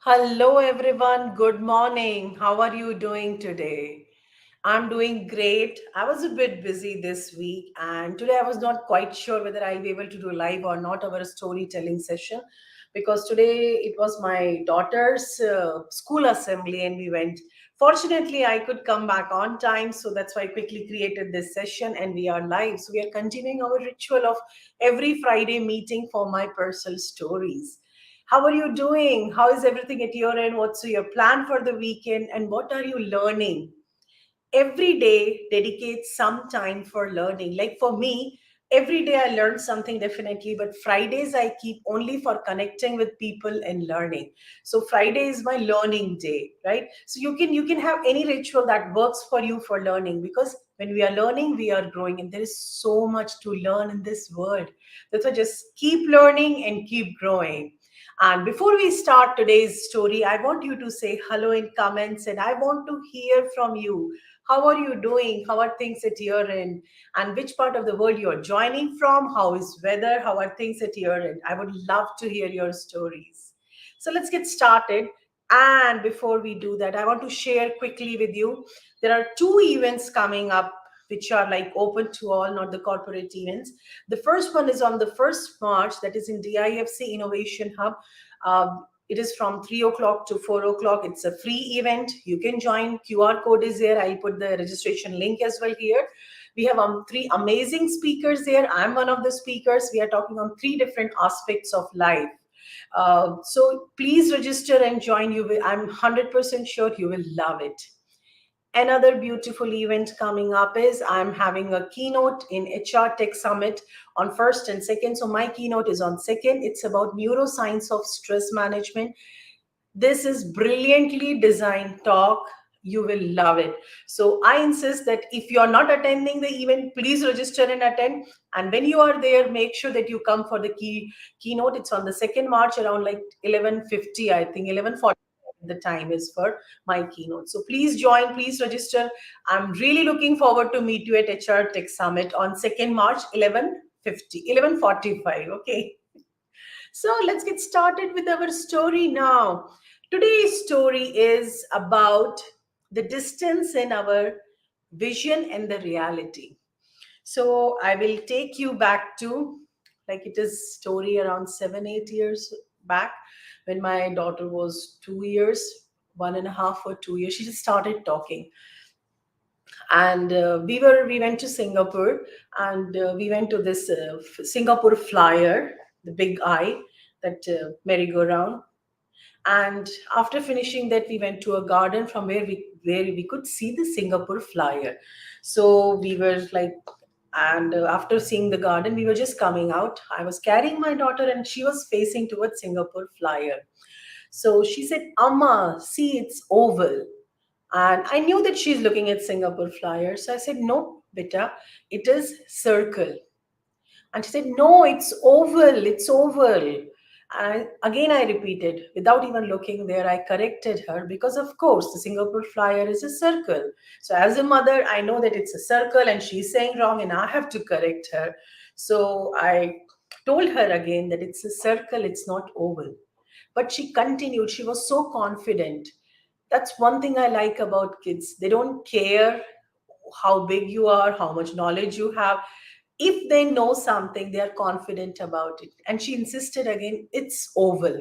Hello, everyone. Good morning. How are you doing today? I'm doing great. I was a bit busy this week, and today I was not quite sure whether I'll be able to do live or not our storytelling session because today it was my daughter's school assembly, and we went. Fortunately, I could come back on time, so that's why I quickly created this session, and we are live. So, we are continuing our ritual of every Friday meeting for my personal stories. How are you doing? How is everything at your end? What's your plan for the weekend? And what are you learning? Every day, dedicate some time for learning. Like for me, every day I learn something definitely, but Fridays I keep only for connecting with people and learning. So Friday is my learning day, right? So you can have any ritual that works for you for learning because when we are learning, we are growing, and there is so much to learn in this world. That's why just keep learning and keep growing. And before we start today's story, I want you to say hello in comments and I want to hear from you. How are you doing? How are things at your end? And which part of the world you are joining from? How is weather? How are things at your end? I would love to hear your stories. So let's get started. And before we do that, I want to share quickly with you. There are two events coming up which are like open to all, not the corporate events. The first one is on the 1st March, that is in DIFC Innovation Hub. It is from 3 o'clock to 4 o'clock. It's a free event. You can join. QR code is there. I put the registration link as well here. We have three amazing speakers there. I'm one of the speakers. We are talking on three different aspects of life. So please register and join. I'm 100% sure you will love it. Another beautiful event coming up is I'm having a keynote in HR Tech Summit on 1st and 2nd. So my keynote is on 2nd. It's about neuroscience of stress management. This is brilliantly designed talk. You will love it. So I insist that if you are not attending the event, please register and attend. And when you are there, make sure that you come for the keynote. It's on the 2nd March around like 11:50, I think 11:40. The time is for my keynote. So please join, please register. I'm really looking forward to meet you at HR Tech Summit on 2nd March, 11:50, 11:45. Okay. So let's get started with our story now. Today's story is about the distance in our vision and the reality. So I will take you back to like it is story around 7, 8 years back when my daughter was 2 years, 1.5 or 2 years. She just started talking, and we went to Singapore, and we went to this Singapore Flyer, the big eye, that merry-go-round. And after finishing that, we went to a garden from where we could see the Singapore Flyer. So we were like, and after seeing the garden, we were just coming out. I was carrying my daughter, and she was facing towards Singapore Flyer. So she said, "Amma, see, it's oval." And I knew that she's looking at Singapore Flyer. So I said, "No, beta, it is circle." And she said, "No, it's oval, it's oval." And again, I repeated without even looking there. I corrected her because, of course, the Singapore Flyer is a circle. So, as a mother, I know that it's a circle and she's saying wrong, and I have to correct her. So, I told her again that it's a circle, it's not oval. But she continued, she was so confident. That's one thing I like about kids. They don't care how big you are, how much knowledge you have. If they know something, they are confident about it. And she insisted again, it's oval.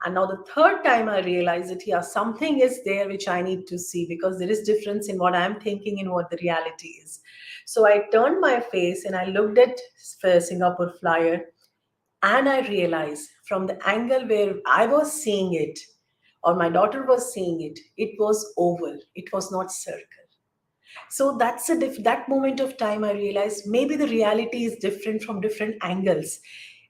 And now the third time I realized that, yeah, something is there which I need to see because there is difference in what I'm thinking and what the reality is. So I turned my face and I looked at Singapore Flyer, and I realized from the angle where I was seeing it, or my daughter was seeing it, it was oval, it was not circle. So that moment of time I realized maybe the reality is different from different angles.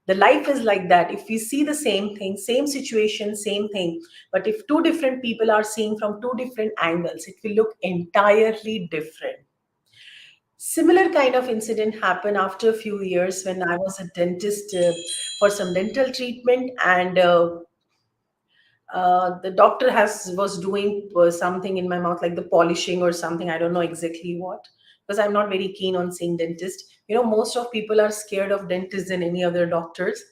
The life is like that. If we see the same thing, same situation, same thing, but if two different people are seeing from two different angles, it will look entirely different. Similar kind of incident happened after a few years when I was a dentist for some dental treatment, and the doctor has was doing something in my mouth like the polishing or something. I don't know exactly what, because I'm not very keen on seeing dentist. Most of people are scared of dentists than any other doctors.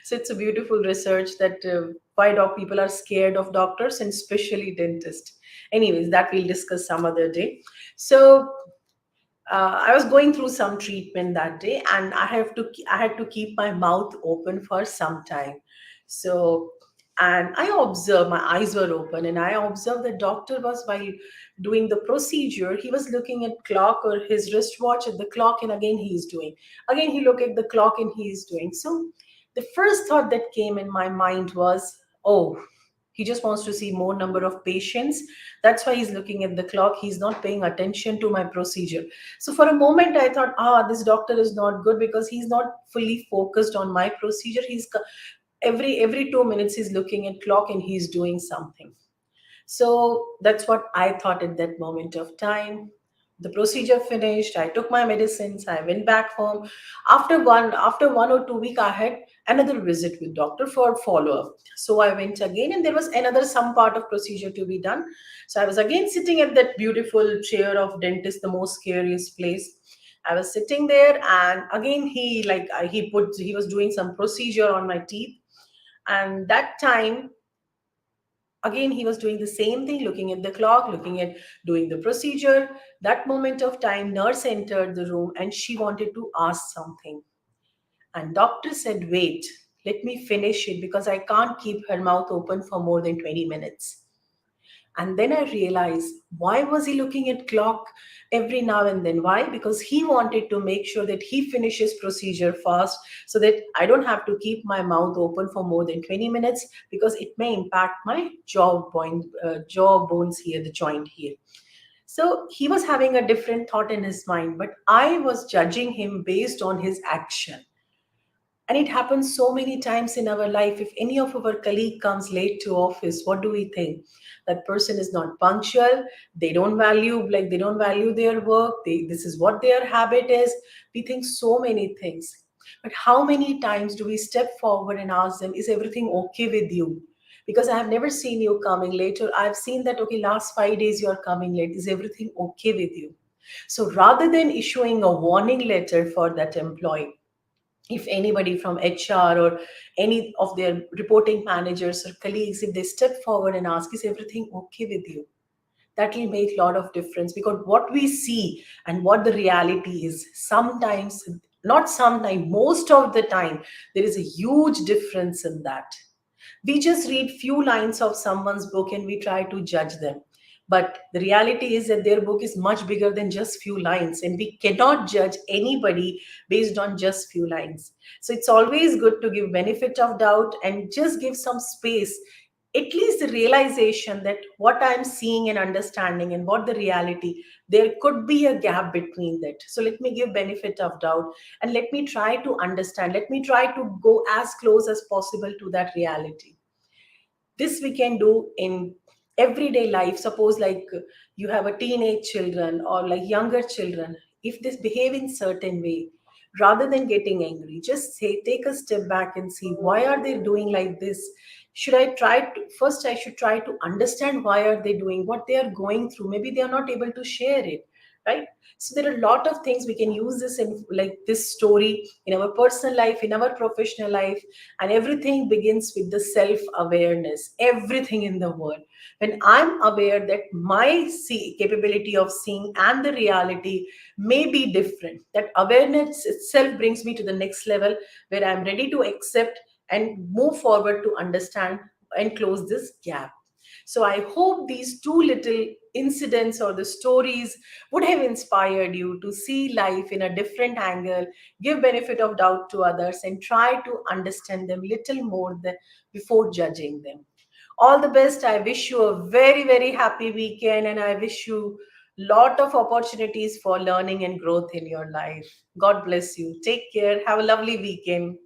So it's a beautiful research that why dog people are scared of doctors and especially dentists. Anyways, that we'll discuss some other day. So I was going through some treatment that day, and I had to keep my mouth open for some time. So, and I observed my eyes were open, and I observed the doctor was while doing the procedure, he was looking at clock or his wristwatch at the clock, and again he's doing. Again he look at the clock and he's doing. So, the first thought that came in my mind was, oh, he just wants to see more number of patients. That's why he's looking at the clock. He's not paying attention to my procedure. So for a moment, I thought, this doctor is not good because he's not fully focused on my procedure. Every 2 minutes he's looking at clock and he's doing something. So that's what I thought at that moment of time. The procedure finished. I took my medicines. I went back home. After 1 or 2 week, I had another visit with doctor for follow up. So I went again, and there was another some part of procedure to be done. So I was again sitting at that beautiful chair of dentist, the most scariest place. I was sitting there, and again he was doing some procedure on my teeth, and that time again he was doing the same thing, looking at the clock, looking at doing the procedure. That moment of time, nurse entered the room and she wanted to ask something, and doctor said, wait, let me finish it because I can't keep her mouth open for more than 20 minutes. And then I realized, why was he looking at clock every now and then? Why? Because he wanted to make sure that he finishes procedure fast so that I don't have to keep my mouth open for more than 20 minutes because it may impact my jaw bones here, the joint here. So he was having a different thought in his mind, but I was judging him based on his action. And it happens so many times in our life. If any of our colleague comes late to office, what do we think? That person is not punctual. They don't value their work. This is what their habit is. We think so many things. But how many times do we step forward and ask them, is everything okay with you? Because I have never seen you coming late, or I've seen that, okay, last 5 days you are coming late. Is everything okay with you? So rather than issuing a warning letter for that employee, if anybody from HR or any of their reporting managers or colleagues, if they step forward and ask, is everything okay with you? That will make a lot of difference, because what we see and what the reality is, sometimes, not sometimes, most of the time, there is a huge difference in that. We just read few lines of someone's book and we try to judge them, but the reality is that their book is much bigger than just few lines, and we cannot judge anybody based on just few lines. So it's always good to give benefit of doubt and just give some space, at least the realization that what I'm seeing and understanding and what the reality, there could be a gap between that. So let me give benefit of doubt, and let me try to understand, let me try to go as close as possible to that reality. This we can do in everyday life. Suppose like you have a teenage children or like younger children, if they behave in certain way, rather than getting angry, just say, take a step back and see, why are they doing like this? Should I try to first, I should try to understand why are they doing what they are going through. Maybe they are not able to share it, right? So there are a lot of things we can use this in, like this story, in our personal life, in our professional life. And everything begins with the self awareness, everything in the world. When I'm aware that my capability of seeing and the reality may be different, that awareness itself brings me to the next level, where I'm ready to accept and move forward to understand and close this gap. So I hope these two little incidents or the stories would have inspired you to see life in a different angle, give benefit of doubt to others, and try to understand them little more than before judging them. All the best. I wish you a very, very happy weekend, and I wish you lot of opportunities for learning and growth in your life. God bless you. Take care. Have a lovely weekend.